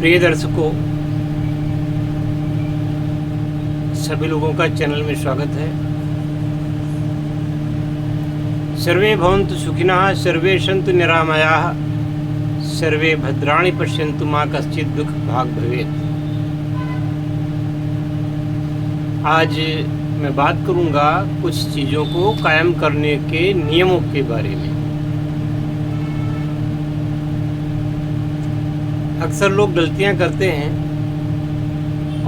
प्रिय दर्शकों, सभी लोगों का चैनल में स्वागत है। सर्वे भवन्तु सुखिनः, सर्वे सन्तु निरामयाः, सर्वे भद्राणि पश्यन्तु मा कश्चित् दुःख भाग् भवेत्। आज मैं बात करूंगा कुछ चीज़ों को कायम करने के नियमों के बारे में। अक्सर लोग गलतियां करते हैं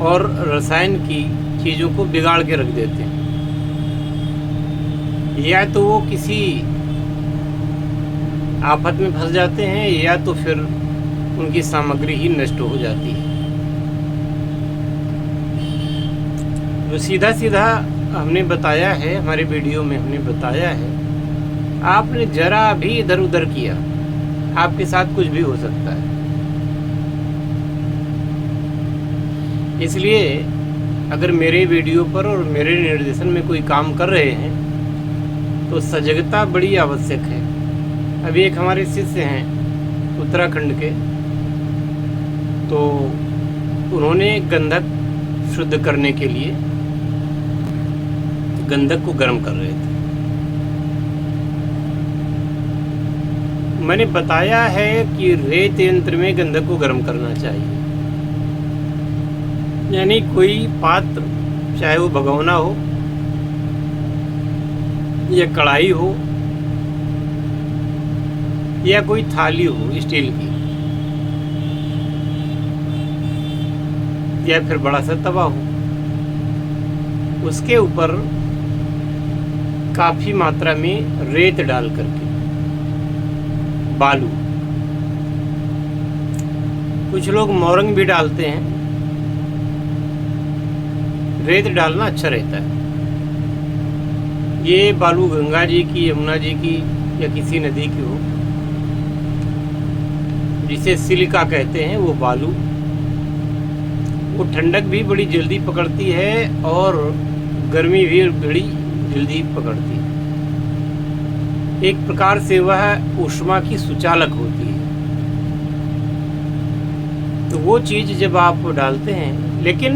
और रसायन की चीज़ों को बिगाड़ के रख देते हैं। या तो वो किसी आफत में फंस जाते हैं या तो फिर उनकी सामग्री ही नष्ट हो जाती है। जो सीधा सीधा हमने बताया है, हमारे वीडियो में हमने बताया है, आपने जरा भी इधर उधर किया, आपके साथ कुछ भी हो सकता है। इसलिए अगर मेरे वीडियो पर और मेरे निर्देशन में कोई काम कर रहे हैं तो सजगता बड़ी आवश्यक है। अभी एक हमारे शिष्य हैं उत्तराखंड के, तो उन्होंने गंधक शुद्ध करने के लिए गंधक को गर्म कर रहे थे। मैंने बताया है कि रेत यंत्र में गंधक को गर्म करना चाहिए। यानी कोई पात्र, चाहे वो भगोना हो या कढ़ाई हो या कोई थाली हो स्टील की, या फिर बड़ा सा तवा हो, उसके ऊपर काफी मात्रा में रेत डाल करके, बालू, कुछ लोग मोरंग भी डालते हैं। रेत डालना अच्छा रहता है। ये बालू गंगा जी की, यमुना जी की या किसी नदी की हो, जिसे सिलिका कहते हैं, वो बालू, वो ठंडक भी बड़ी जल्दी पकड़ती है और गर्मी भी बड़ी जल्दी पकड़ती है। एक प्रकार से वह ऊष्मा की सुचालक होती है। तो वो चीज़ जब आप डालते हैं, लेकिन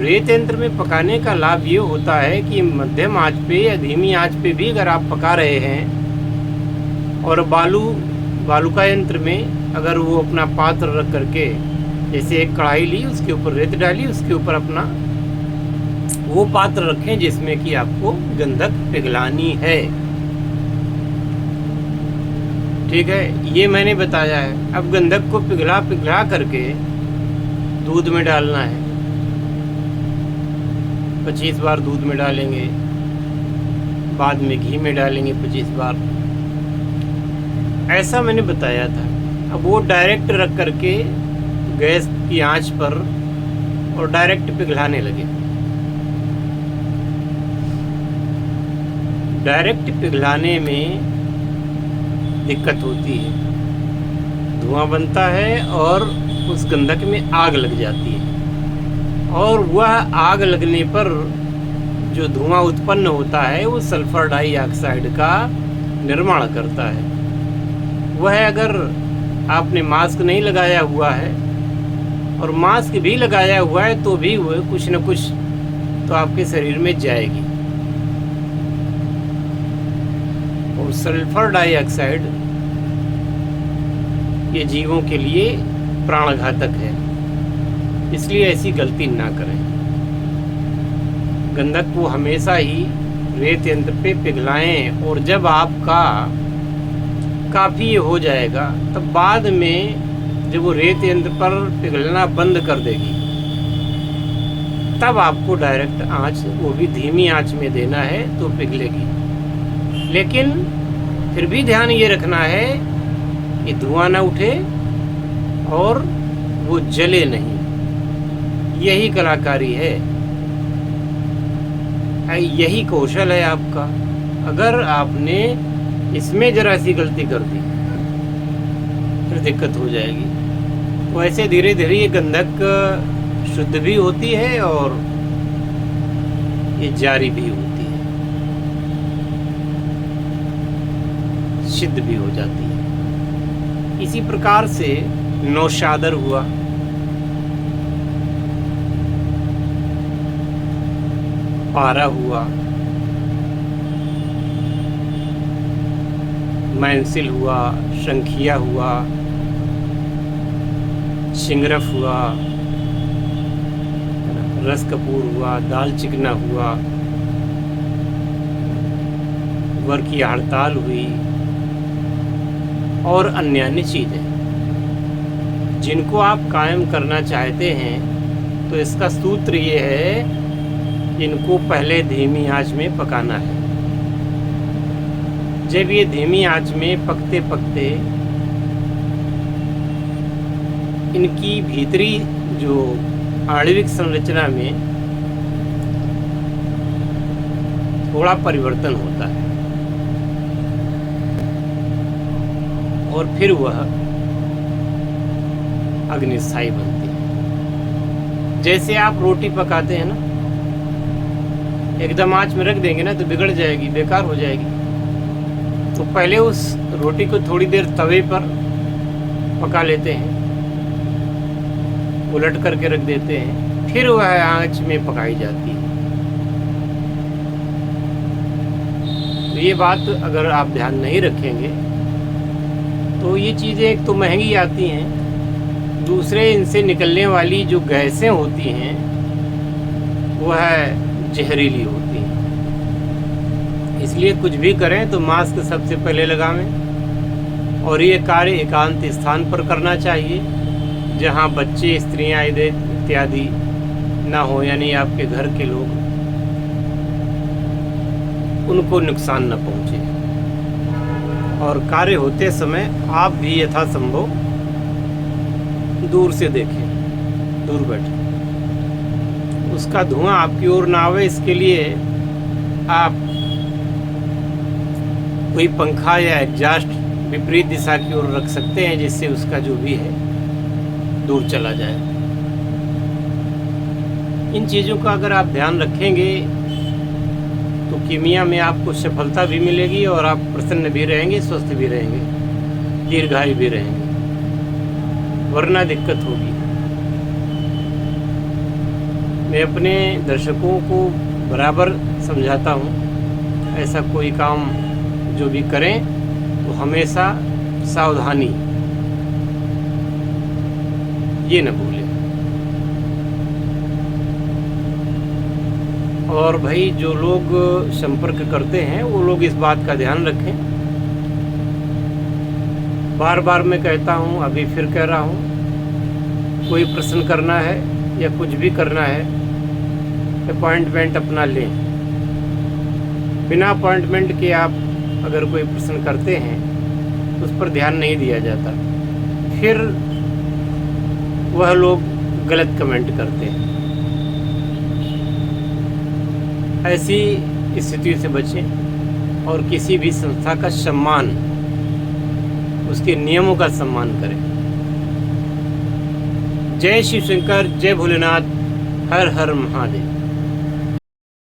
रेत यंत्र में पकाने का लाभ ये होता है कि मध्यम आंच पे या धीमी आंच पे भी अगर आप पका रहे हैं और बालू का यंत्र में अगर वो अपना पात्र रख करके, जैसे एक कढ़ाई ली, उसके ऊपर रेत डाली, उसके ऊपर अपना वो पात्र रखें जिसमें कि आपको गंधक पिघलानी है। ठीक है, ये मैंने बताया है। अब गंधक को पिघला करके दूध में डालना है। 25 बार दूध में डालेंगे, बाद में घी में डालेंगे 25 बार, ऐसा मैंने बताया था। अब वो डायरेक्ट रख करके गैस की आंच पर और डायरेक्ट पिघलाने लगे। डायरेक्ट पिघलाने में दिक्कत होती है, धुआं बनता है और उस गंधक में आग लग जाती है, और वह आग लगने पर जो धुआं उत्पन्न होता है वो सल्फर डाइऑक्साइड का निर्माण करता है। वह अगर आपने मास्क नहीं लगाया हुआ है और मास्क भी लगाया हुआ है तो भी वह कुछ न कुछ तो आपके शरीर में जाएगी। और सल्फर डाइऑक्साइड ये जीवों के लिए प्राणघातक है, इसलिए ऐसी गलती ना करें। गंधक को हमेशा ही रेत यंत्र पे पिघलाएं, और जब आपका काफ़ी हो जाएगा तब बाद में जब वो रेत यंत्र पर पिघलना बंद कर देगी, तब आपको डायरेक्ट आंच, वो भी धीमी आंच में देना है तो पिघलेगी। लेकिन फिर भी ध्यान ये रखना है कि धुआं ना उठे और वो जले नहीं। यही कलाकारी है, यही कौशल है आपका। अगर आपने इसमें जरा सी गलती कर दी फिर दिक्कत हो जाएगी। तो ऐसे धीरे धीरे ये गंधक शुद्ध भी होती है और ये जारी भी होती है, सिद्ध भी हो जाती है। इसी प्रकार से नौशादर हुआ, पारा हुआ, मैंसिल हुआ, शंखिया हुआ, शिंगरफ हुआ, रस कपूर हुआ, दाल चिकना हुआ, वर की हड़ताल हुई और अन्य अन्य चीज़ें जिनको आप कायम करना चाहते हैं। तो इसका सूत्र ये है, इनको पहले धीमी आंच में पकाना है। जब ये धीमी आंच में पकते पकते इनकी भीतरी जो आणविक संरचना में थोड़ा परिवर्तन होता है और फिर वह अग्निस्थायी बनती है। जैसे आप रोटी पकाते हैं ना, एकदम आंच में रख देंगे ना तो बिगड़ जाएगी, बेकार हो जाएगी। तो पहले उस रोटी को थोड़ी देर तवे पर पका लेते हैं, उलट करके रख देते हैं, फिर वह आंच में पकाई जाती है। तो ये बात अगर आप ध्यान नहीं रखेंगे तो ये चीज़ें एक तो महंगी आती हैं, दूसरे इनसे निकलने वाली जो गैसें होती हैं वह जहरीली होती हैं। इसलिए कुछ भी करें तो मास्क सबसे पहले लगावें और ये कार्य एकांत स्थान पर करना चाहिए जहाँ बच्चे, स्त्रियाँ इत्यादि ना हो, यानी आपके घर के लोग, उनको नुकसान न पहुँचे। और कार्य होते समय आप भी यथासंभव दूर से देखें, दूर बैठे, उसका धुआं आपकी ओर ना आवे। इसके लिए आप कोई पंखा या एग्जॉस्ट विपरीत दिशा की ओर रख सकते हैं, जिससे उसका जो भी है दूर चला जाए। इन चीज़ों का अगर आप ध्यान रखेंगे तो कीमिया में आपको सफलता भी मिलेगी और आप प्रसन्न भी रहेंगे, स्वस्थ भी रहेंगे, दीर्घायु भी रहेंगे, वरना दिक्कत होगी। मैं अपने दर्शकों को बराबर समझाता हूँ, ऐसा कोई काम जो भी करें तो हमेशा सावधानी, ये न भूलें। और भाई जो लोग संपर्क करते हैं वो लोग इस बात का ध्यान रखें। बार बार मैं कहता हूँ, अभी फिर कह रहा हूँ, कोई प्रश्न करना है या कुछ भी करना है, अपॉइंटमेंट अपना लें। बिना अपॉइंटमेंट के आप अगर कोई प्रश्न करते हैं तो उस पर ध्यान नहीं दिया जाता, फिर वह लोग गलत कमेंट करते हैं। ऐसी स्थिति से बचें और किसी भी संस्था का सम्मान, उसके नियमों का सम्मान करें। जय शिव शंकर, जय भोलेनाथ, हर हर महादेव।